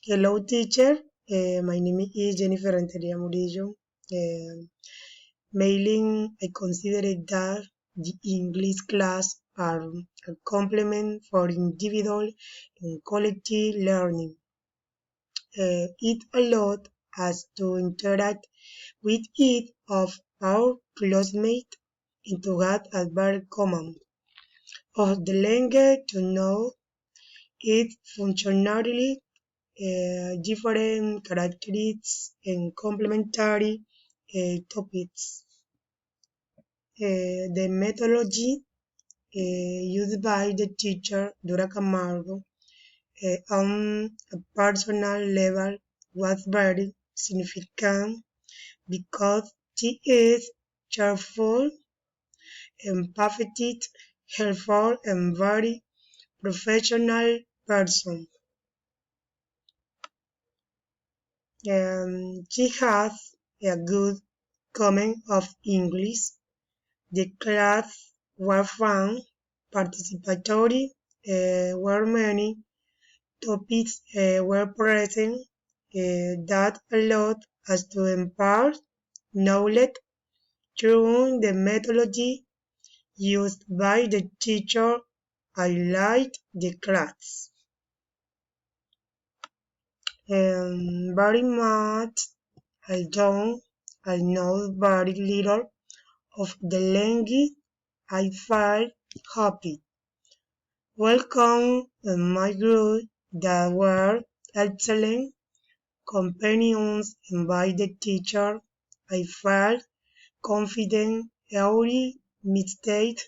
Hello, teacher. My name is Jennifer Renteria Murillo. Mailing, I consider it that the English class are a complement for individual and collective learning. It allows us to interact with each of our classmates and to get a very common of the language to know its functionality, different characteristics and complementary topics. The methodology used by the teacher Dora Camargo on a personal level was very significant because she is cheerful, empathetic, helpful, and very professional person. She has a good command of English. The class was fun, participatory, where many topics were present that allowed us to impart knowledge through the methodology used by the teacher. I liked the class very much, although I know very little of the language. I felt happy. Welcome in my group that were excellent companions and by the teacher. I felt confident every mistake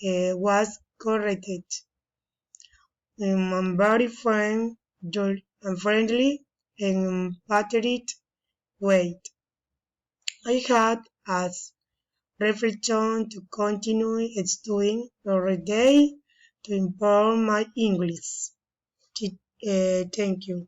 was corrected. I'm very friendly and empathetic way. I had as reflection to continue studying every day to improve my English. Thank you.